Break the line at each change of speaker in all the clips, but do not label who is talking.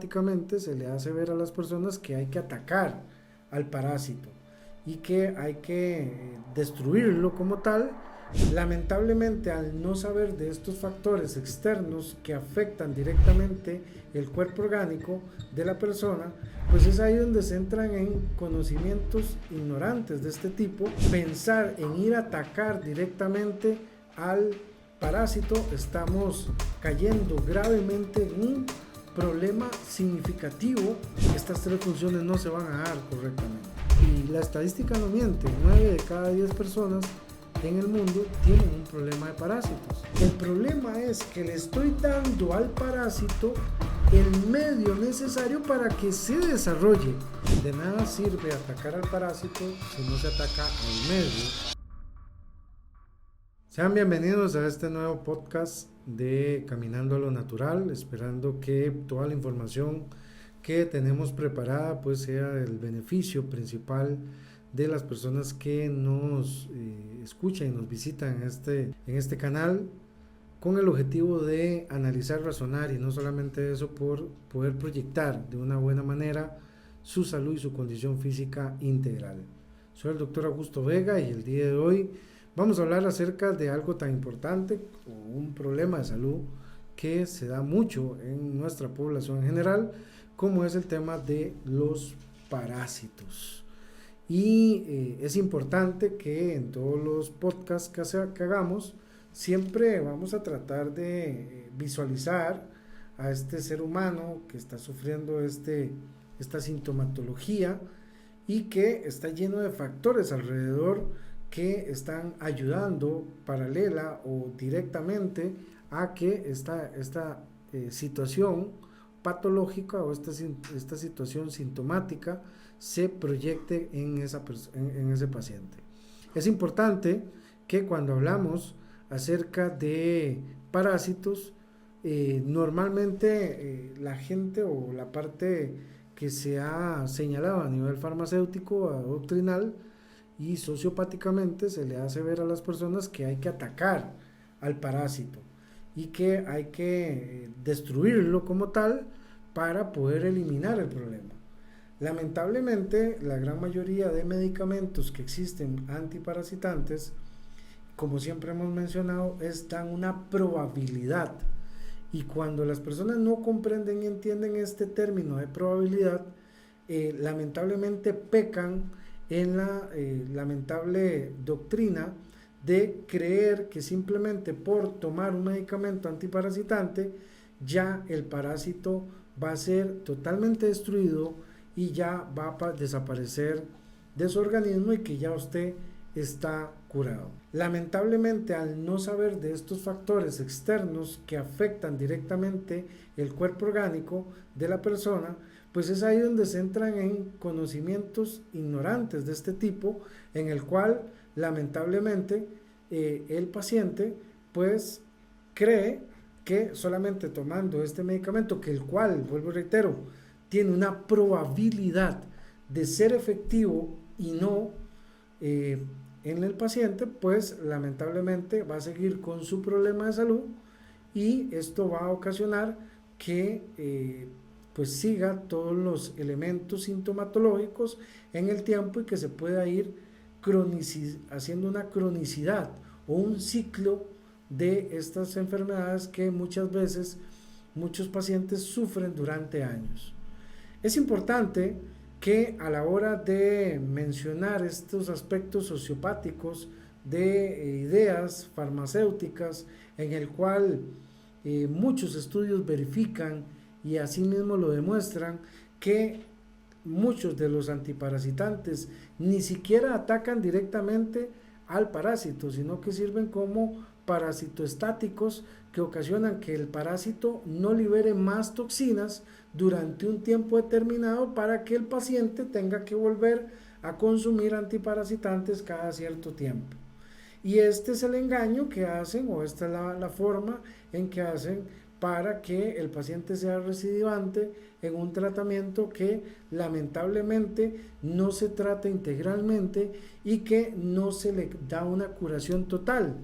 Automáticamente se le hace ver a las personas que hay que atacar al parásito y que hay que destruirlo como tal. Lamentablemente, al no saber de estos factores externos que afectan directamente el cuerpo orgánico de la persona, pues es ahí donde se entran en conocimientos ignorantes de este tipo. Pensar en ir a atacar directamente al parásito, estamos cayendo gravemente en un problema significativo. Estas tres funciones no se van a dar correctamente. Y la estadística no miente, 9 de cada 10 personas en el mundo tienen un problema de parásitos. El problema es que le estoy dando al parásito el medio necesario para que se desarrolle. De nada sirve atacar al parásito si no se ataca al medio. Sean bienvenidos a este nuevo podcast de Caminando a lo Natural, esperando que toda la información que tenemos preparada pues sea el beneficio principal de las personas que nos escuchan y nos visitan en este canal, con el objetivo de analizar, razonar y no solamente eso, por poder proyectar de una buena manera su salud y su condición física integral. Soy el doctor Augusto Vega y el día de hoy vamos a hablar acerca de algo tan importante, un problema de salud que se da mucho en nuestra población en general, como es el tema de los parásitos. Y es importante que en todos los podcasts que hagamos, siempre vamos a tratar de visualizar a este ser humano que está sufriendo esta sintomatología y que está lleno de factores alrededor que están ayudando paralela o directamente a que esta situación patológica o esta situación sintomática se proyecte en ese paciente. Es importante que cuando hablamos acerca de parásitos, normalmente la gente o la parte que se ha señalado a nivel farmacéutico, doctrinal y sociopáticamente, se le hace ver a las personas que hay que atacar al parásito y que hay que destruirlo como tal para poder eliminar el problema. Lamentablemente, la gran mayoría de medicamentos que existen antiparasitantes, como siempre hemos mencionado, dan una probabilidad. Y cuando las personas no comprenden y entienden este término de probabilidad, lamentablemente pecan en la lamentable doctrina de creer que simplemente por tomar un medicamento antiparasitante ya el parásito va a ser totalmente destruido y ya va a desaparecer de su organismo y que ya usted está curado. Lamentablemente, al no saber de estos factores externos que afectan directamente el cuerpo orgánico de la persona, pues es ahí donde se entran en conocimientos ignorantes de este tipo, en el cual lamentablemente el paciente pues cree que solamente tomando este medicamento, que el cual, vuelvo y reitero, tiene una probabilidad de ser efectivo y no en el paciente, pues lamentablemente va a seguir con su problema de salud y esto va a ocasionar que pues siga todos los elementos sintomatológicos en el tiempo y que se pueda ir haciendo una cronicidad o un ciclo de estas enfermedades que muchas veces muchos pacientes sufren durante años. Es importante que a la hora de mencionar estos aspectos sociopáticos de ideas farmacéuticas, en el cual muchos estudios verifican y asimismo lo demuestran, que muchos de los antiparasitantes ni siquiera atacan directamente al parásito, sino que sirven como parasitoestáticos que ocasionan que el parásito no libere más toxinas durante un tiempo determinado para que el paciente tenga que volver a consumir antiparasitantes cada cierto tiempo. Y este es el engaño que hacen, o esta es la forma en que hacen para que el paciente sea recidivante en un tratamiento que lamentablemente no se trata integralmente y que no se le da una curación total.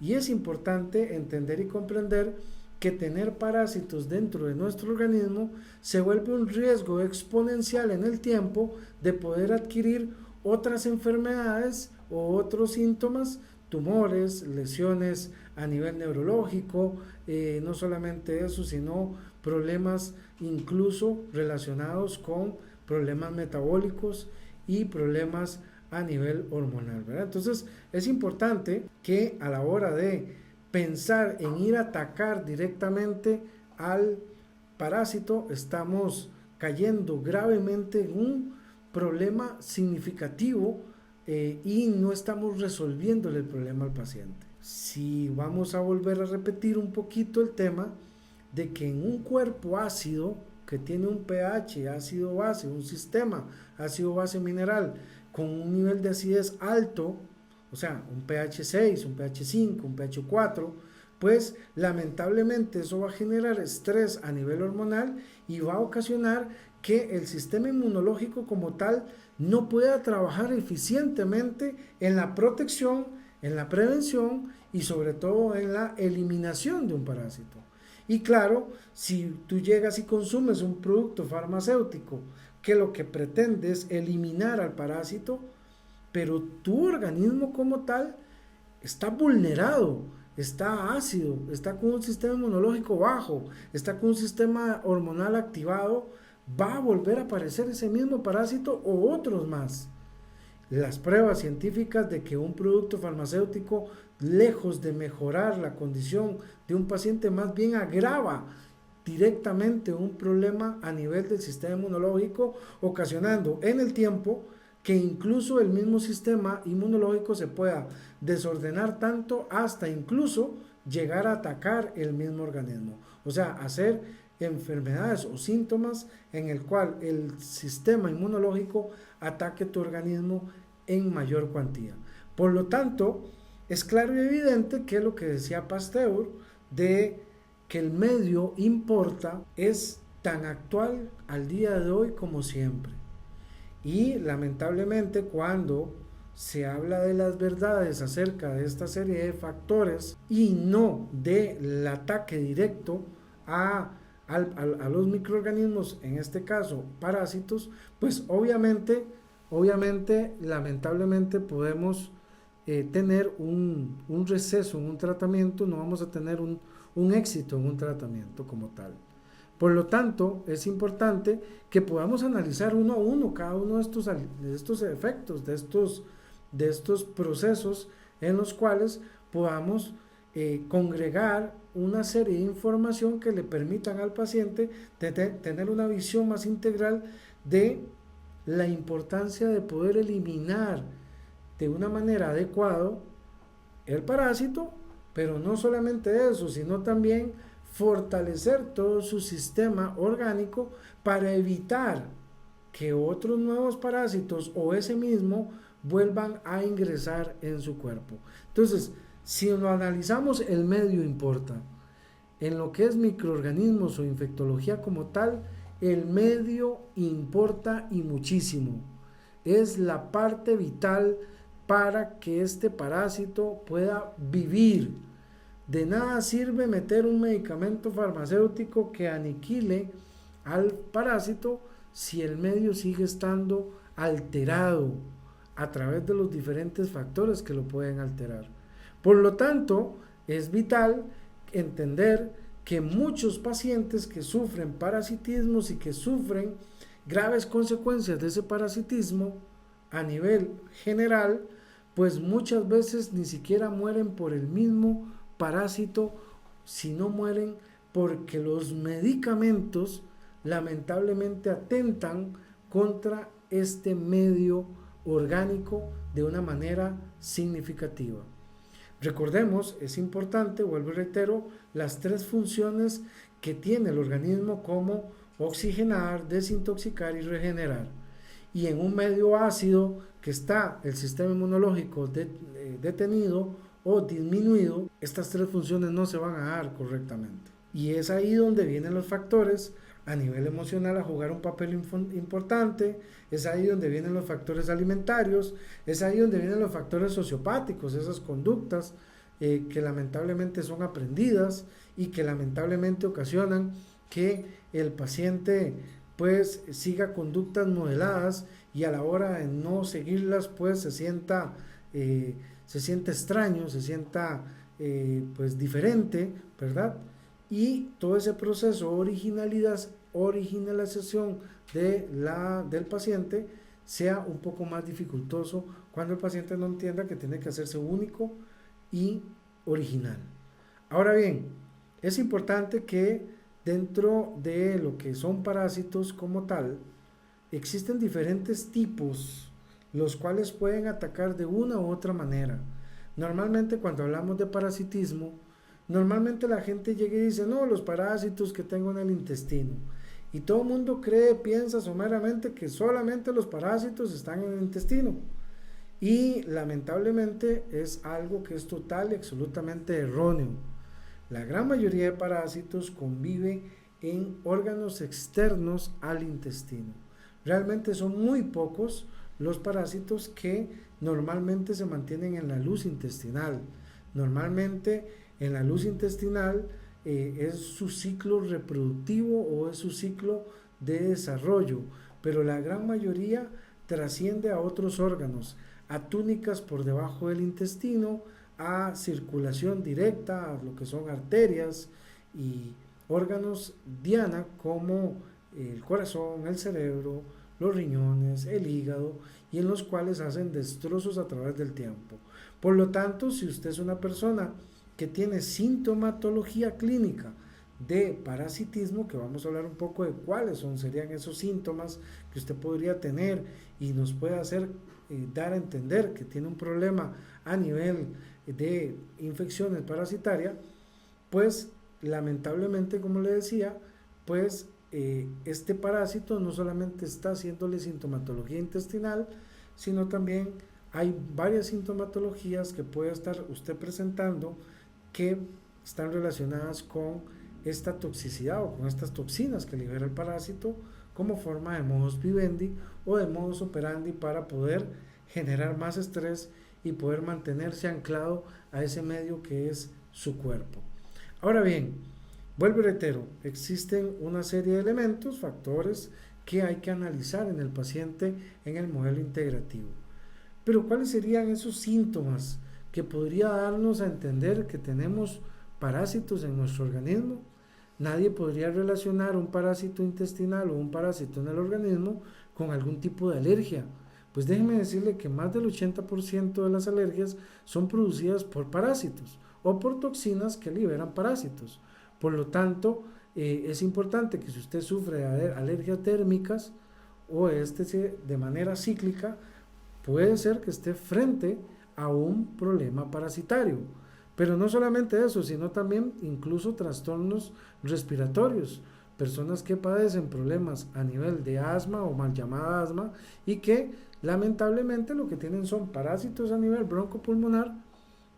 Y es importante entender y comprender que tener parásitos dentro de nuestro organismo se vuelve un riesgo exponencial en el tiempo de poder adquirir otras enfermedades o otros síntomas, tumores, lesiones a nivel neurológico, no solamente eso, sino problemas incluso relacionados con problemas metabólicos y problemas a nivel hormonal, ¿verdad? Entonces es importante que a la hora de pensar en ir a atacar directamente al parásito, estamos cayendo gravemente en un problema significativo y no estamos resolviéndole el problema al paciente. Si vamos a volver a repetir un poquito el tema de que en un cuerpo ácido que tiene un pH ácido base, un sistema ácido base mineral con un nivel de acidez alto, o sea, un pH 6, un pH 5, un pH 4, pues lamentablemente eso va a generar estrés a nivel hormonal y va a ocasionar que el sistema inmunológico como tal no pueda trabajar eficientemente en la protección, en la prevención y sobre todo en la eliminación de un parásito. Y claro, si tú llegas y consumes un producto farmacéutico que lo que pretende es eliminar al parásito, pero tu organismo como tal está vulnerado, está ácido, está con un sistema inmunológico bajo, está con un sistema hormonal activado, va a volver a aparecer ese mismo parásito o otros más. Las pruebas científicas de que un producto farmacéutico, lejos de mejorar la condición de un paciente, más bien agrava directamente un problema a nivel del sistema inmunológico, ocasionando en el tiempo que incluso el mismo sistema inmunológico se pueda desordenar tanto hasta incluso llegar a atacar el mismo organismo. O sea, hacer enfermedades o síntomas en el cual el sistema inmunológico ataque tu organismo en mayor cuantía. Por lo tanto, es claro y evidente que lo que decía Pasteur de que el medio importa es tan actual al día de hoy como siempre. Y lamentablemente cuando se habla de las verdades acerca de esta serie de factores y no del ataque directo a los microorganismos, en este caso parásitos, pues obviamente, lamentablemente podemos tener un receso en un tratamiento, no vamos a tener un éxito en un tratamiento como tal. Por lo tanto, es importante que podamos analizar uno a uno cada uno de estos efectos, de estos procesos en los cuales podamos congregar una serie de información que le permitan al paciente tener una visión más integral de la importancia de poder eliminar de una manera adecuada el parásito, pero no solamente eso, sino también fortalecer todo su sistema orgánico para evitar que otros nuevos parásitos o ese mismo vuelvan a ingresar en su cuerpo. Entonces, si lo analizamos, el medio importa. En lo que es microorganismos o infectología como tal, el medio importa y muchísimo. Es la parte vital para que este parásito pueda vivir. De nada sirve meter un medicamento farmacéutico que aniquile al parásito si el medio sigue estando alterado a través de los diferentes factores que lo pueden alterar. Por lo tanto, es vital entender que muchos pacientes que sufren parasitismos y que sufren graves consecuencias de ese parasitismo a nivel general, pues muchas veces ni siquiera mueren por el mismo parásito, sino mueren porque los medicamentos lamentablemente atentan contra este medio orgánico de una manera significativa. Recordemos, es importante, vuelvo y reitero, las tres funciones que tiene el organismo como oxigenar, desintoxicar y regenerar. Y en un medio ácido que está el sistema inmunológico detenido o disminuido, estas tres funciones no se van a dar correctamente. Y es ahí donde vienen los factores a nivel emocional a jugar un papel importante, es ahí donde vienen los factores alimentarios, es ahí donde vienen los factores sociopáticos, esas conductas que lamentablemente son aprendidas y que lamentablemente ocasionan que el paciente pues siga conductas modeladas y a la hora de no seguirlas pues se sienta extraño, se sienta pues diferente, ¿verdad? Y todo ese proceso originalización del paciente sea un poco más dificultoso cuando el paciente no entienda que tiene que hacerse único y original. Ahora bien, es importante que dentro de lo que son parásitos como tal, existen diferentes tipos, los cuales pueden atacar de una u otra manera. Normalmente cuando hablamos de parasitismo, normalmente la gente llega y dice, no, los parásitos que tengo en el intestino. Y todo el mundo piensa someramente que solamente los parásitos están en el intestino. Y lamentablemente es algo que es total y absolutamente erróneo. La gran mayoría de parásitos convive en órganos externos al intestino. Realmente son muy pocos los parásitos que normalmente se mantienen en la luz intestinal. Normalmente en la luz intestinal es su ciclo reproductivo o es su ciclo de desarrollo, pero la gran mayoría trasciende a otros órganos, a túnicas por debajo del intestino, a circulación directa, a lo que son arterias y órganos diana como el corazón, el cerebro, los riñones, el hígado, y en los cuales hacen destrozos a través del tiempo. Por lo tanto, si usted es una persona que tiene sintomatología clínica de parasitismo, que vamos a hablar un poco de cuáles serían esos síntomas que usted podría tener y nos puede hacer dar a entender que tiene un problema a nivel de infecciones parasitarias, pues lamentablemente, como le decía, pues este parásito no solamente está haciéndole sintomatología intestinal, sino también hay varias sintomatologías que puede estar usted presentando que están relacionadas con esta toxicidad o con estas toxinas que libera el parásito como forma de modus vivendi o de modus operandi para poder generar más estrés y poder mantenerse anclado a ese medio que es su cuerpo. Ahora bien, vuelvo y reitero, existen una serie de elementos, factores que hay que analizar en el paciente en el modelo integrativo. Pero ¿cuáles serían esos síntomas que podría darnos a entender que tenemos parásitos en nuestro organismo? Nadie podría relacionar un parásito intestinal o un parásito en el organismo con algún tipo de alergia. Pues déjeme decirle que más del 80% de las alergias son producidas por parásitos o por toxinas que liberan parásitos. Por lo tanto, es importante que si usted sufre de alergias térmicas o de manera cíclica, puede ser que esté frente a un problema parasitario. Pero no solamente eso, sino también incluso trastornos respiratorios. Personas que padecen problemas a nivel de asma o mal llamada asma y que lamentablemente lo que tienen son parásitos a nivel broncopulmonar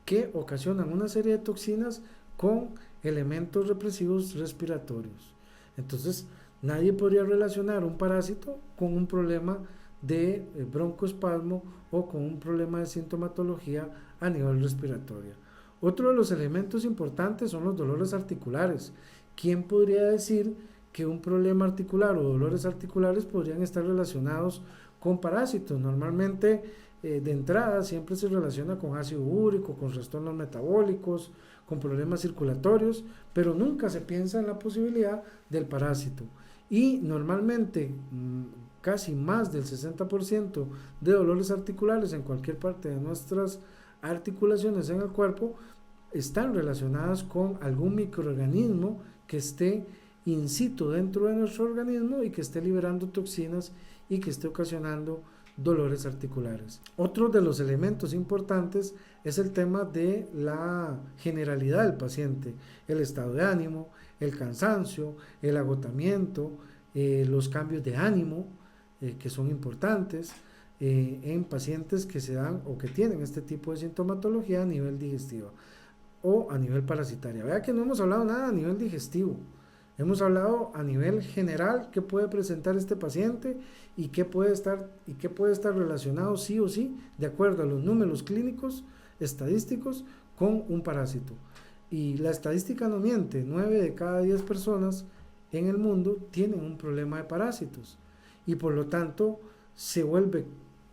que ocasionan una serie de toxinas con elementos represivos respiratorios. Entonces, nadie podría relacionar un parásito con un problema de broncoespasmo o con un problema de sintomatología a nivel respiratorio. Otro de los elementos importantes son los dolores articulares. ¿Quién podría decir que un problema articular o dolores articulares podrían estar relacionados con parásitos? Normalmente, de entrada, siempre se relaciona con ácido úrico, con trastornos metabólicos, con problemas circulatorios, pero nunca se piensa en la posibilidad del parásito. Y normalmente, casi más del 60% de dolores articulares en cualquier parte de nuestras articulaciones en el cuerpo están relacionadas con algún microorganismo que esté in situ dentro de nuestro organismo y que esté liberando toxinas y que esté ocasionando dolores articulares. Otro de los elementos importantes es el tema de la generalidad del paciente, el estado de ánimo, el cansancio, el agotamiento, los cambios de ánimo que son importantes en pacientes que se dan o que tienen este tipo de sintomatología a nivel digestivo o a nivel parasitario. Vea que no hemos hablado nada a nivel digestivo. Hemos hablado a nivel general qué puede presentar este paciente y qué puede estar relacionado sí o sí, de acuerdo a los números clínicos, estadísticos, con un parásito. Y la estadística no miente, 9 de cada 10 personas en el mundo tienen un problema de parásitos. Y por lo tanto se vuelve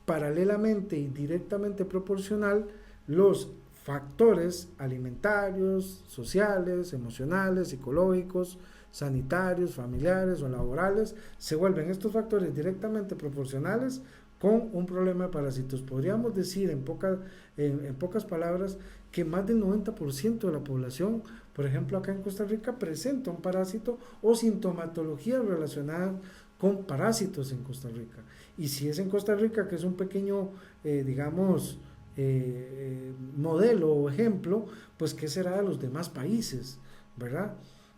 paralelamente y directamente proporcional los factores alimentarios, sociales, emocionales, psicológicos, sanitarios, familiares o laborales, se vuelven estos factores directamente proporcionales con un problema de parásitos. Podríamos decir en pocas palabras que más del 90% de la población, por ejemplo acá en Costa Rica, presenta un parásito o sintomatología relacionada con parásitos en Costa Rica. Y si es en Costa Rica, que es un pequeño, modelo o ejemplo, pues qué será de los demás países, ¿verdad?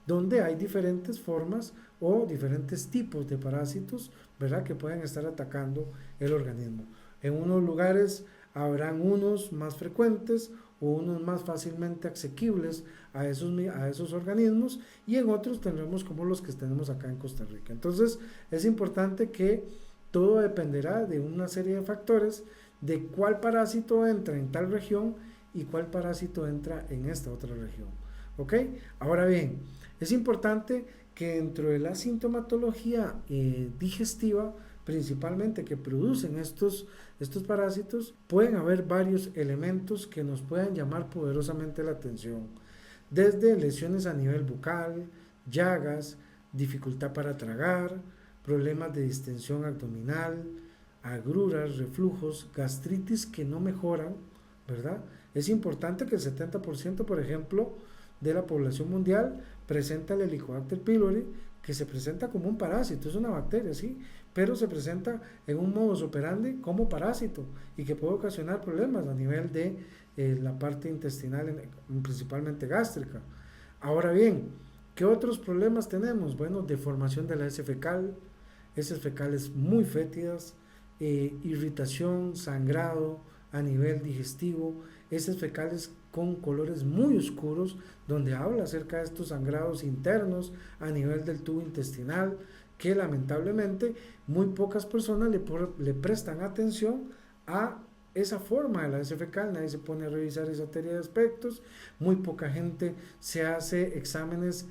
Donde hay diferentes formas o diferentes tipos de parásitos, ¿verdad? Que pueden estar atacando el organismo. En unos lugares habrán unos más frecuentes o unos más fácilmente asequibles a esos organismos, y en otros tendremos como los que tenemos acá en Costa Rica. Entonces es importante que todo dependerá de una serie de factores, de cuál parásito entra en tal región y cuál parásito entra en esta otra región. ¿Ok? Ahora bien, es importante que dentro de la sintomatología digestiva, principalmente que producen estos parásitos, pueden haber varios elementos que nos puedan llamar poderosamente la atención, desde lesiones a nivel bucal, llagas, dificultad para tragar, problemas de distensión abdominal, agruras, reflujos, gastritis que no mejoran, ¿verdad? Es importante que el 70%, por ejemplo, de la población mundial presenta el Helicobacter pylori, que se presenta como un parásito, es una bacteria, sí, pero se presenta en un modus operandi como parásito y que puede ocasionar problemas a nivel de la parte intestinal, principalmente gástrica. Ahora bien, ¿qué otros problemas tenemos? Bueno, deformación de la heces fecales muy fétidas, irritación, sangrado a nivel digestivo, heces fecales con colores muy oscuros, donde habla acerca de estos sangrados internos a nivel del tubo intestinal, que lamentablemente muy pocas personas le prestan atención a esa forma de la heces fecal. Nadie se pone a revisar esa serie de aspectos, muy poca gente se hace exámenes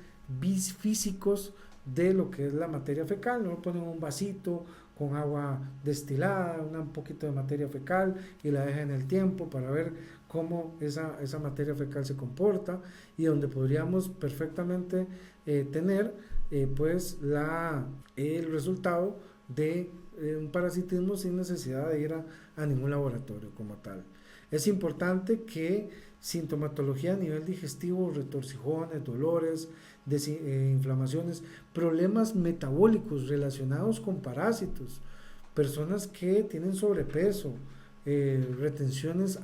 físicos de lo que es la materia fecal, no ponen un vasito con agua destilada, un poquito de materia fecal y la dejan en el tiempo para ver cómo esa materia fecal se comporta, y donde podríamos perfectamente tener pues el resultado de un parasitismo sin necesidad de ir a ningún laboratorio como tal. Es importante que sintomatología a nivel digestivo, retorcijones, dolores, inflamaciones, problemas metabólicos relacionados con parásitos, personas que tienen sobrepeso, retenciones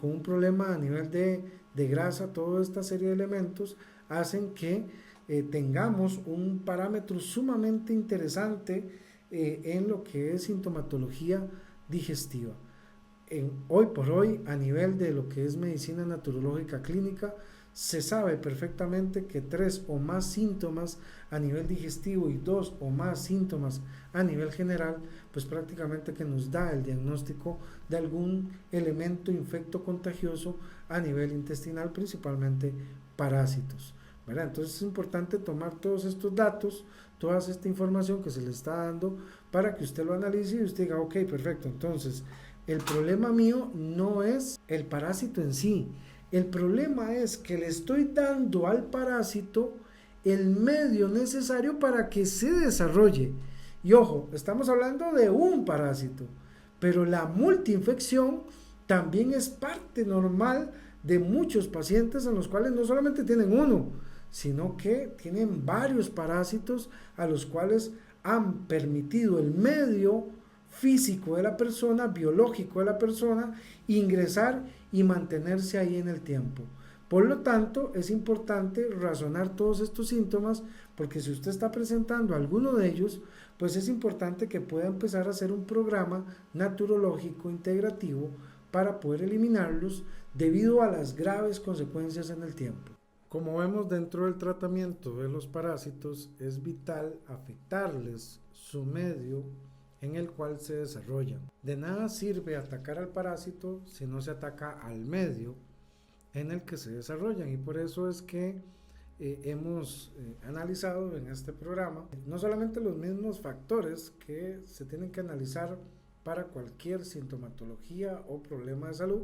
con un problema a nivel de grasa, toda esta serie de elementos hacen que tengamos un parámetro sumamente interesante en lo que es sintomatología digestiva. Hoy por hoy, a nivel de lo que es medicina naturológica clínica, se sabe perfectamente que 3 o más síntomas a nivel digestivo y 2 o más síntomas a nivel general, pues prácticamente que nos da el diagnóstico de algún elemento infecto contagioso a nivel intestinal, principalmente parásitos, ¿verdad? Entonces es importante tomar todos estos datos, toda esta información que se le está dando, para que usted lo analice y usted diga, ok, perfecto, entonces el problema mío no es el parásito en sí, el problema es que le estoy dando al parásito el medio necesario para que se desarrolle. Y ojo, estamos hablando de un parásito, pero la multiinfección también es parte normal de muchos pacientes en los cuales no solamente tienen uno, sino que tienen varios parásitos a los cuales han permitido el medio físico de la persona, biológico de la persona, ingresar y mantenerse ahí en el tiempo. Por lo tanto, es importante razonar todos estos síntomas, porque si usted está presentando alguno de ellos, pues es importante que pueda empezar a hacer un programa naturológico integrativo para poder eliminarlos debido a las graves consecuencias en el tiempo. Como vemos, dentro del tratamiento de los parásitos es vital afectarles su medio en el cual se desarrollan. De nada sirve atacar al parásito si no se ataca al medio en el que se desarrollan, y por eso es que hemos analizado en este programa no solamente los mismos factores que se tienen que analizar para cualquier sintomatología o problema de salud,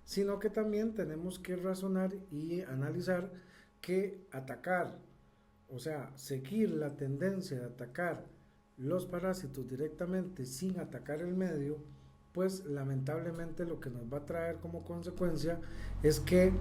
sino que también tenemos que razonar y analizar que atacar, o sea, seguir la tendencia de atacar los parásitos directamente sin atacar el medio, pues lamentablemente lo que nos va a traer como consecuencia es que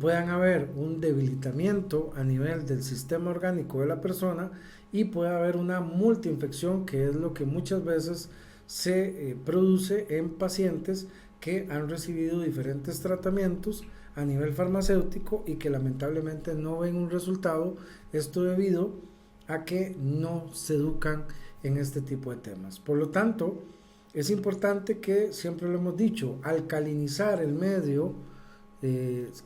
puedan haber un debilitamiento a nivel del sistema orgánico de la persona y puede haber una multiinfección, que es lo que muchas veces se produce en pacientes que han recibido diferentes tratamientos a nivel farmacéutico y que lamentablemente no ven un resultado, esto debido a que no se educan en este tipo de temas. Por lo tanto, es importante que, siempre lo hemos dicho, alcalinizar el medio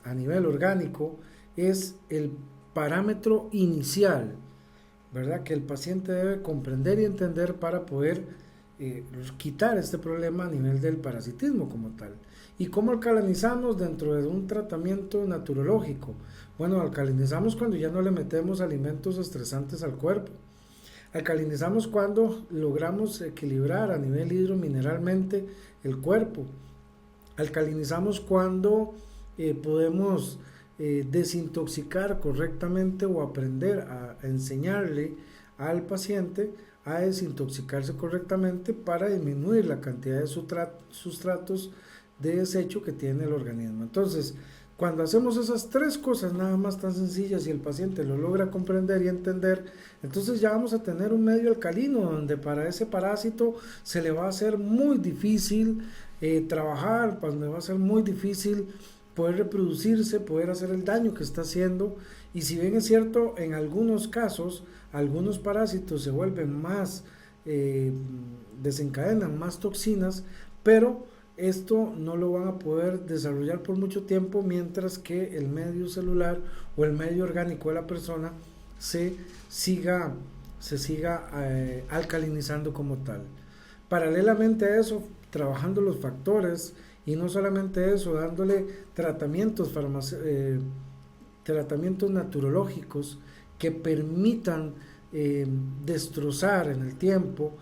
a nivel orgánico es el parámetro inicial, ¿verdad?, que el paciente debe comprender y entender para poder quitar este problema a nivel del parasitismo como tal. ¿Y cómo alcalinizamos dentro de un tratamiento naturológico? Bueno, alcalinizamos cuando ya no le metemos alimentos estresantes al cuerpo. Alcalinizamos cuando logramos equilibrar a nivel hidromineralmente el cuerpo. Alcalinizamos cuando podemos desintoxicar correctamente o aprender a enseñarle al paciente a desintoxicarse correctamente para disminuir la cantidad de sustratos de desecho que tiene el organismo. Entonces, cuando hacemos esas tres cosas nada más tan sencillas y el paciente lo logra comprender y entender, entonces ya vamos a tener un medio alcalino donde para ese parásito se le va a hacer muy difícil trabajar, donde va a ser muy difícil poder reproducirse, poder hacer el daño que está haciendo. Y si bien es cierto, en algunos casos, algunos parásitos se vuelven más, desencadenan más toxinas, pero esto no lo van a poder desarrollar por mucho tiempo mientras que el medio celular o el medio orgánico de la persona se siga alcalinizando como tal. Paralelamente a eso, trabajando los factores, y no solamente eso, dándole tratamientos naturológicos que permitan destrozar en el tiempo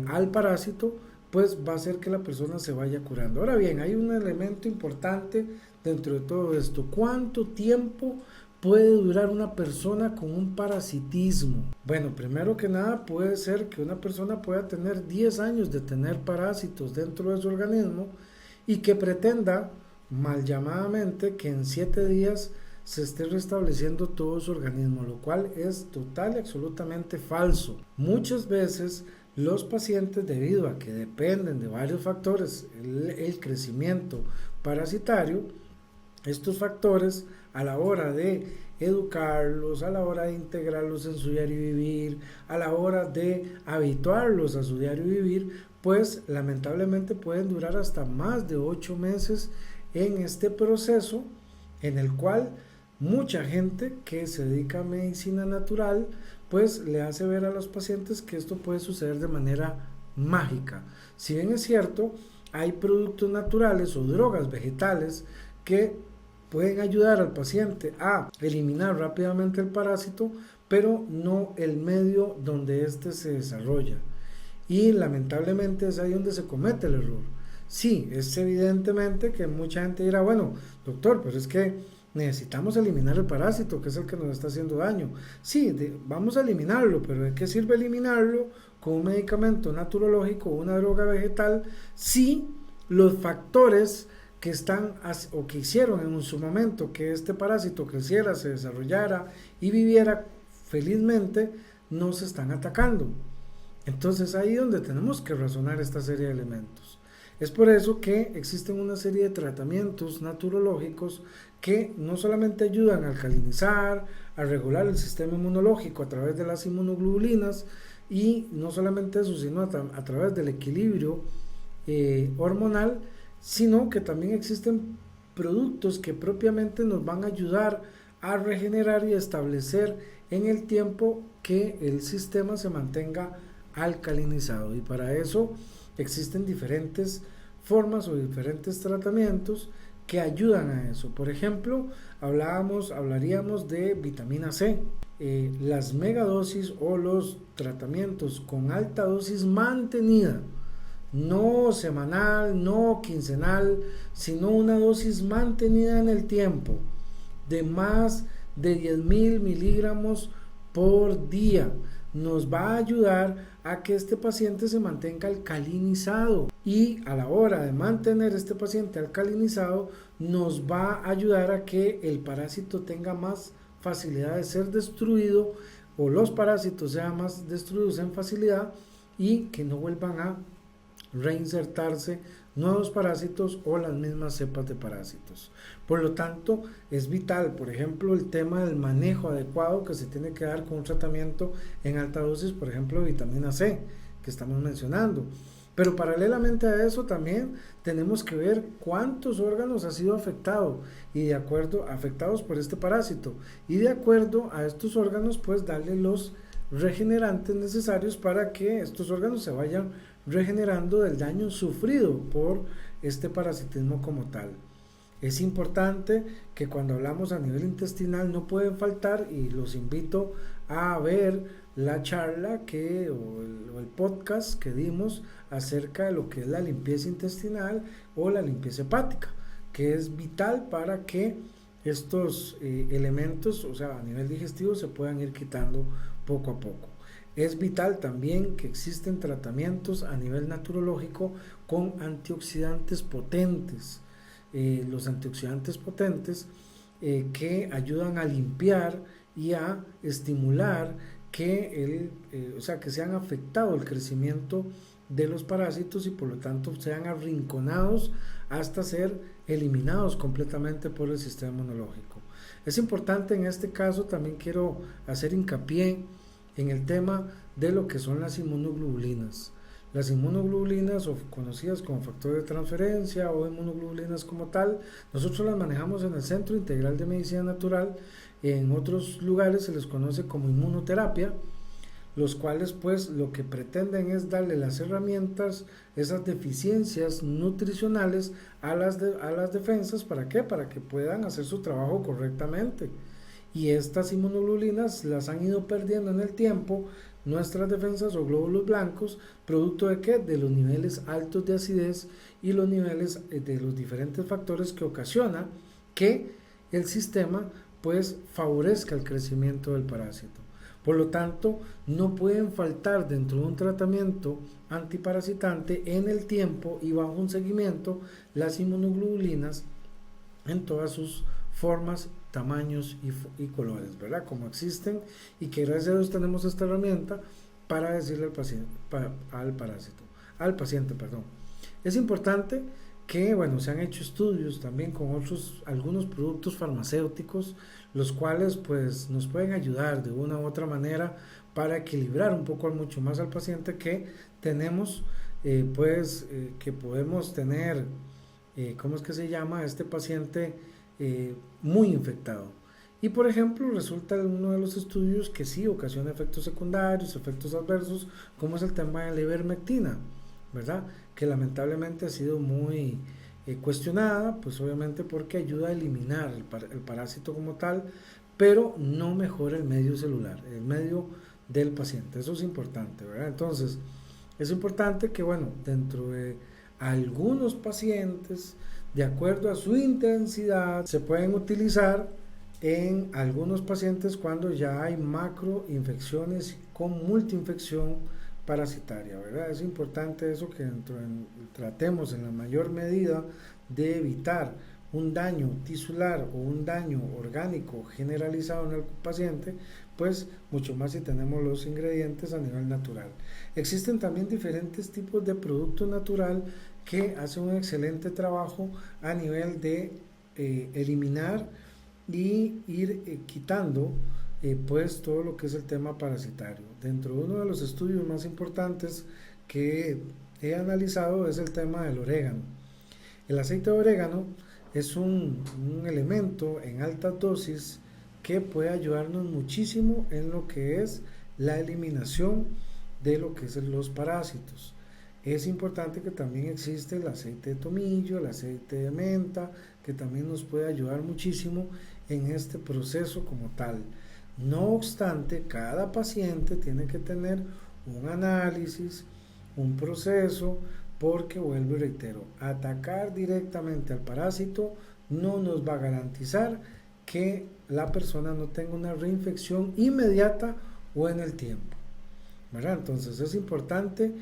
al parásito, pues va a hacer que la persona se vaya curando. Ahora bien, hay un elemento importante dentro de todo esto: ¿cuánto tiempo puede durar una persona con un parasitismo? Bueno, primero que nada, puede ser que una persona pueda tener 10 años de tener parásitos dentro de su organismo y que pretenda, mal llamadamente, que en 7 días se esté restableciendo todo su organismo, lo cual es total y absolutamente falso. Muchas veces los pacientes, debido a que dependen de varios factores, el crecimiento parasitario, estos factores, a la hora de educarlos, a la hora de integrarlos en su diario vivir, a la hora de habituarlos a su diario vivir, pues lamentablemente pueden durar hasta más de 8 meses en este proceso, en el cual mucha gente que se dedica a medicina natural pues le hace ver a los pacientes que esto puede suceder de manera mágica. Si bien es cierto, hay productos naturales o drogas vegetales que pueden ayudar al paciente a eliminar rápidamente el parásito, pero no el medio donde éste se desarrolla. Y lamentablemente es ahí donde se comete el error. Sí, es evidentemente que mucha gente dirá, bueno, doctor, pero es que necesitamos eliminar el parásito, que es el que nos está haciendo daño. Sí, vamos a eliminarlo, pero ¿de qué sirve eliminarlo con un medicamento naturológico o una droga vegetal si los factores que están o que hicieron en su momento que este parásito creciera, se desarrollara y viviera felizmente no se están atacando? Entonces ahí es donde tenemos que razonar esta serie de elementos. Es por eso que existen una serie de tratamientos naturológicos que no solamente ayudan a alcalinizar, a regular el sistema inmunológico a través de las inmunoglobulinas, y no solamente eso, sino a través del equilibrio hormonal, sino que también existen productos que propiamente nos van a ayudar a regenerar y establecer en el tiempo que el sistema se mantenga alcalinizado. Y para eso existen diferentes formas o diferentes tratamientos que ayudan a eso. Por ejemplo, hablaríamos de vitamina C. Las megadosis o los tratamientos con alta dosis mantenida, no semanal, no quincenal, sino una dosis mantenida en el tiempo de más de 10.000 miligramos por día, nos va a ayudar a que este paciente se mantenga alcalinizado, y a la hora de mantener este paciente alcalinizado nos va a ayudar a que el parásito tenga más facilidad de ser destruido, o los parásitos sean más destruidos en facilidad, y que no vuelvan a reinsertarse nuevos parásitos o las mismas cepas de parásitos. Por lo tanto, es vital, por ejemplo, el tema del manejo adecuado que se tiene que dar con un tratamiento en alta dosis, por ejemplo, de vitamina C, que estamos mencionando. Pero paralelamente a eso también tenemos que ver cuántos órganos han sido afectados afectados por este parásito, y de acuerdo a estos órganos, pues darle los regenerantes necesarios para que estos órganos se vayan regenerando del daño sufrido por este parasitismo como tal. Es importante que cuando hablamos a nivel intestinal no pueden faltar, y los invito a ver la charla o el podcast que dimos acerca de lo que es la limpieza intestinal o la limpieza hepática, que es vital para que estos elementos, o sea, a nivel digestivo, se puedan ir quitando poco a poco. Es vital también que existen tratamientos a nivel naturológico con antioxidantes potentes. Los antioxidantes potentes que ayudan a limpiar y a estimular que sean afectado el crecimiento de los parásitos, y por lo tanto sean arrinconados hasta ser eliminados completamente por el sistema inmunológico. Es importante en este caso, también quiero hacer hincapié en el tema de lo que son las inmunoglobulinas. Las inmunoglobulinas, o conocidas como factor de transferencia o inmunoglobulinas como tal, nosotros las manejamos en el Centro Integral de Medicina Natural. En otros lugares se les conoce como inmunoterapia, los cuales pues lo que pretenden es darle las herramientas, esas deficiencias nutricionales a las defensas. ¿Para qué? Para que puedan hacer su trabajo correctamente. Y estas inmunoglobulinas las han ido perdiendo en el tiempo nuestras defensas o glóbulos blancos, producto de ¿qué? De los niveles altos de acidez y los niveles de los diferentes factores que ocasiona que el sistema pues favorezca el crecimiento del parásito. Por lo tanto, no pueden faltar dentro de un tratamiento antiparasitante en el tiempo y bajo un seguimiento las inmunoglobulinas en todas sus formas, tamaños y colores, ¿verdad? Como existen, y que gracias a Dios tenemos esta herramienta para decirle al paciente. Es importante que, bueno, se han hecho estudios también con algunos productos farmacéuticos, los cuales pues nos pueden ayudar de una u otra manera para equilibrar un poco mucho más al paciente que tenemos, que podemos tener, ¿cómo es que se llama? Este paciente muy infectado. Y por ejemplo, resulta en uno de los estudios que sí ocasiona efectos secundarios, efectos adversos, como es el tema de la ivermectina, ¿verdad? Que lamentablemente ha sido muy cuestionada, pues obviamente porque ayuda a eliminar el parásito como tal, pero no mejora el medio celular, el medio del paciente. Eso es importante, ¿verdad? Entonces, es importante que, bueno, dentro de algunos pacientes, de acuerdo a su intensidad, se pueden utilizar en algunos pacientes cuando ya hay macroinfecciones con multiinfección parasitaria, ¿verdad? Es importante eso, que tratemos en la mayor medida de evitar un daño tisular o un daño orgánico generalizado en el paciente, pues mucho más si tenemos los ingredientes a nivel natural. Existen también diferentes tipos de producto natural que hacen un excelente trabajo a nivel de eliminar y ir quitando pues todo lo que es el tema parasitario. Dentro de uno de los estudios más importantes que he analizado es el tema del orégano. El aceite de orégano es un elemento en altas dosis que puede ayudarnos muchísimo en lo que es la eliminación de lo que es los parásitos. es importante que también existe el aceite de tomillo, el aceite de menta, que también nos puede ayudar muchísimo en este proceso como tal. No obstante, cada paciente tiene que tener un análisis, un proceso, porque vuelvo y reitero, atacar directamente al parásito no nos va a garantizar que la persona no tenga una reinfección inmediata o en el tiempo, ¿verdad? Entonces es importante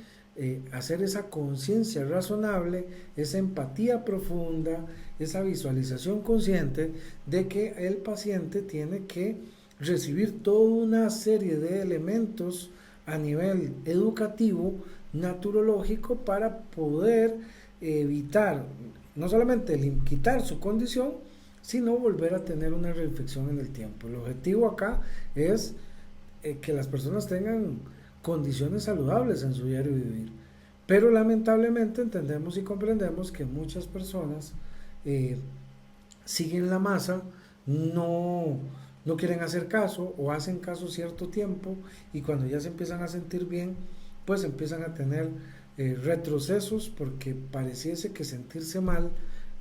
hacer esa conciencia razonable, esa empatía profunda, esa visualización consciente de que el paciente tiene que recibir toda una serie de elementos a nivel educativo, naturológico, para poder evitar no solamente quitar su condición, sino volver a tener una reinfección en el tiempo. El objetivo acá es que las personas tengan condiciones saludables en su diario vivir. Pero lamentablemente entendemos y comprendemos que muchas personas siguen la masa, no quieren hacer caso o hacen caso cierto tiempo, y cuando ya se empiezan a sentir bien, pues empiezan a tener retrocesos, porque pareciese que sentirse mal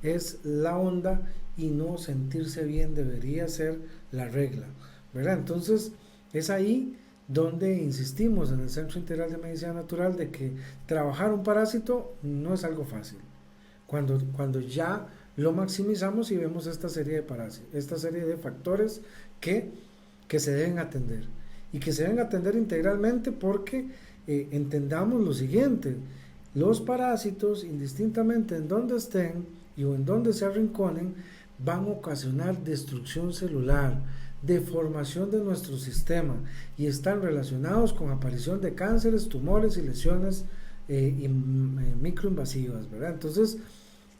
es la onda y no sentirse bien debería ser la regla, ¿verdad? Entonces es ahí donde insistimos en el Centro Integral de Medicina Natural de que trabajar un parásito no es algo fácil. Cuando ya lo maximizamos y vemos esta serie de parásitos, esta serie de factores que se deben atender y que se deben atender integralmente, porque entendamos lo siguiente: los parásitos, indistintamente en donde estén y o en donde se arrinconen, van a ocasionar destrucción celular, deformación de nuestro sistema, y están relacionados con aparición de cánceres, tumores y lesiones microinvasivas, ¿verdad? Entonces,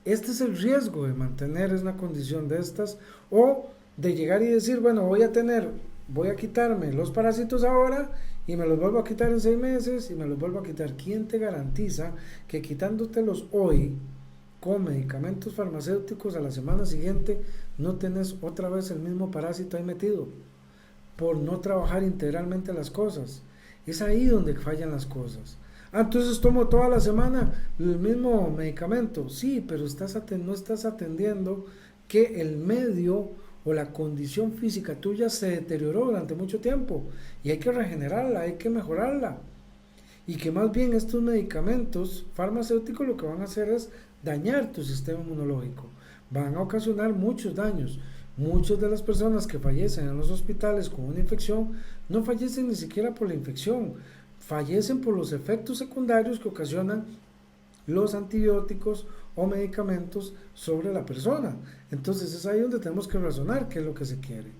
este es el riesgo de mantener una condición de estas, o de llegar y decir, bueno, voy a quitarme los parásitos ahora y me los vuelvo a quitar en 6 meses y me los vuelvo a quitar. ¿Quién te garantiza que quitándotelos hoy con medicamentos farmacéuticos a la semana siguiente no tenés otra vez el mismo parásito ahí metido? Por no trabajar integralmente las cosas. Es ahí donde fallan las cosas. Entonces tomo toda la semana el mismo medicamento. Sí, pero no estás atendiendo que el medio o la condición física tuya se deterioró durante mucho tiempo y hay que regenerarla, hay que mejorarla. Y que más bien estos medicamentos farmacéuticos lo que van a hacer es dañar tu sistema inmunológico. Van a ocasionar muchos daños. Muchas de las personas que fallecen en los hospitales con una infección no fallecen ni siquiera por la infección, fallecen por los efectos secundarios que ocasionan los antibióticos o medicamentos sobre la persona. Entonces es ahí donde tenemos que razonar qué es lo que se quiere.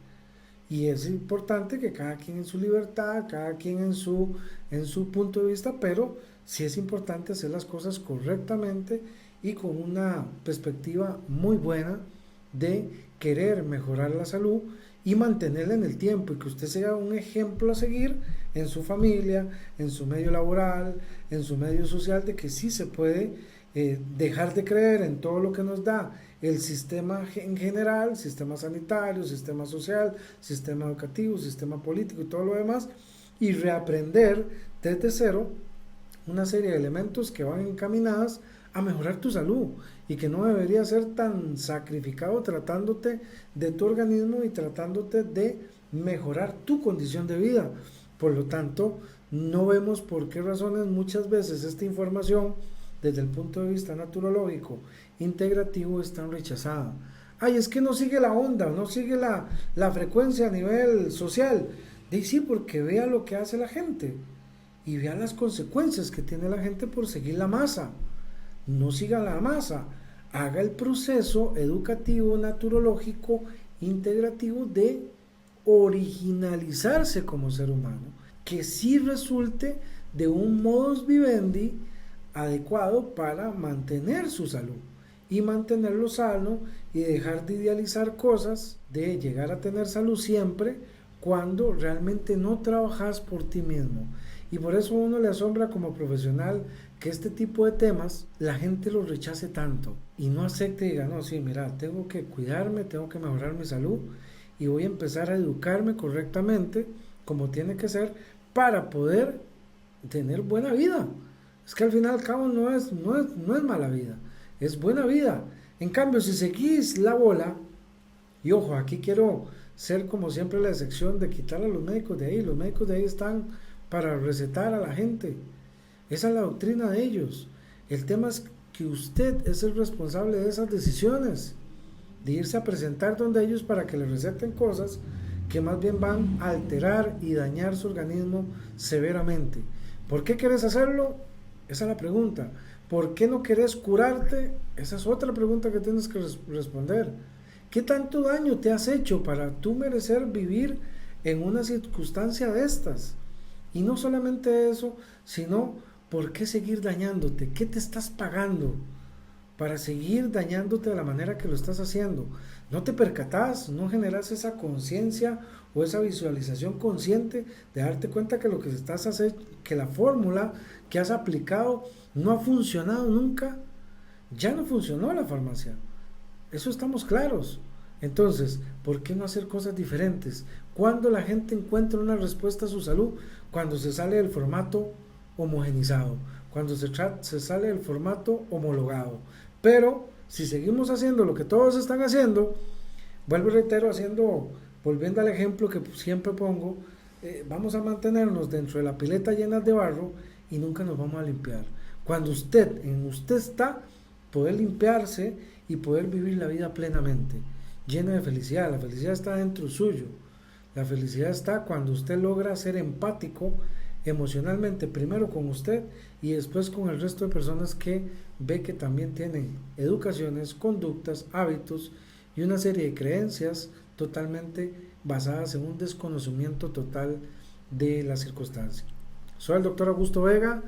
Y es importante que cada quien en su libertad, cada quien en su punto de vista, pero sí es importante hacer las cosas correctamente y con una perspectiva muy buena de querer mejorar la salud y mantenerla en el tiempo, y que usted sea un ejemplo a seguir en su familia, en su medio laboral, en su medio social, de que sí se puede dejar de creer en todo lo que nos da el sistema en general, sistema sanitario, sistema social, sistema educativo, sistema político y todo lo demás, y reaprender desde cero una serie de elementos que van encaminadas a mejorar tu salud, y que no debería ser tan sacrificado tratándote de tu organismo y tratándote de mejorar tu condición de vida. Por lo tanto, no vemos por qué razones muchas veces esta información desde el punto de vista naturológico integrativo es tan rechazada. Ay, es que no sigue la onda, no sigue la frecuencia a nivel social. De sí, porque vea lo que hace la gente y vea las consecuencias que tiene la gente por seguir la masa. No siga la masa, haga el proceso educativo, naturológico, integrativo de originalizarse como ser humano, que sí resulte de un modus vivendi adecuado para mantener su salud y mantenerlo sano, y dejar de idealizar cosas, de llegar a tener salud siempre cuando realmente no trabajas por ti mismo. Y por eso a uno le asombra como profesional que este tipo de temas la gente los rechace tanto y no acepte y diga, no, sí, mira, tengo que cuidarme, tengo que mejorar mi salud y voy a empezar a educarme correctamente como tiene que ser para poder tener buena vida. Es que al final y al cabo no es mala vida, es buena vida. En cambio, si seguís la bola, y ojo, aquí quiero ser como siempre la excepción de quitar a los médicos de ahí. Los médicos de ahí están para recetar a la gente. Esa es la doctrina de ellos. El tema es que usted es el responsable de esas decisiones, de irse a presentar donde ellos para que le receten cosas que más bien van a alterar y dañar su organismo severamente. ¿Por qué quieres hacerlo? Esa es la pregunta. ¿Por qué no querés curarte? Esa es otra pregunta que tienes que responder. ¿Qué tanto daño te has hecho para tú merecer vivir en una circunstancia de estas? Y no solamente eso, sino ¿por qué seguir dañándote? ¿Qué te estás pagando para seguir dañándote de la manera que lo estás haciendo? No te percatás, no generas esa conciencia o esa visualización consciente de darte cuenta que lo que estás haciendo, que la fórmula que has aplicado no ha funcionado nunca. Ya no funcionó la farmacia. Eso estamos claros. Entonces, ¿por qué no hacer cosas diferentes? Cuando la gente encuentra una respuesta a su salud, cuando se sale del formato homogenizado, cuando se sale del formato homologado. Pero si seguimos haciendo lo que todos están haciendo, vuelvo y reitero, volviendo al ejemplo que siempre pongo, vamos a mantenernos dentro de la pileta llena de barro y nunca nos vamos a limpiar. Cuando en usted está, poder limpiarse y poder vivir la vida plenamente, llena de felicidad. La felicidad está dentro suyo. La felicidad está cuando usted logra ser empático emocionalmente, primero con usted y después con el resto de personas que ve que también tienen educaciones, conductas, hábitos y una serie de creencias totalmente basadas en un desconocimiento total de la circunstancia. Soy el doctor Augusto Vega.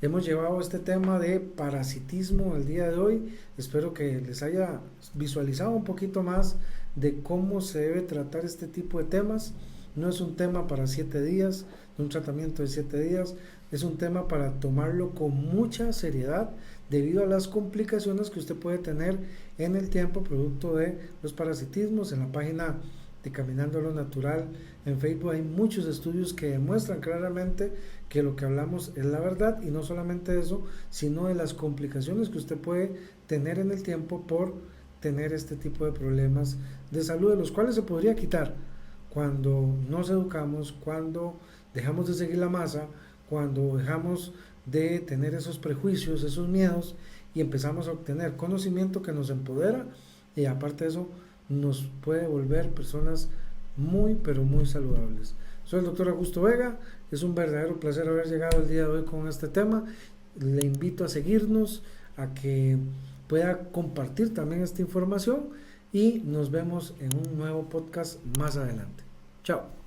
Hemos llevado este tema de parasitismo el día de hoy. Espero que les haya visualizado un poquito más de cómo se debe tratar este tipo de temas. No es un tema para 7 días, un tratamiento de 7 días. Es un tema para tomarlo con mucha seriedad debido a las complicaciones que usted puede tener en el tiempo producto de los parasitismos. En la página de Caminando a lo Natural en Facebook hay muchos estudios que demuestran claramente que lo que hablamos es la verdad, y no solamente eso, sino de las complicaciones que usted puede tener en el tiempo por tener este tipo de problemas de salud, de los cuales se podría quitar cuando nos educamos, cuando dejamos de seguir la masa, cuando dejamos de tener esos prejuicios, esos miedos, y empezamos a obtener conocimiento que nos empodera, y aparte de eso nos puede volver personas muy pero muy saludables. Soy el doctor Augusto Vega. Es un verdadero placer haber llegado el día de hoy con este tema. Le invito a seguirnos, a que pueda compartir también esta información, y nos vemos en un nuevo podcast más adelante. Chao.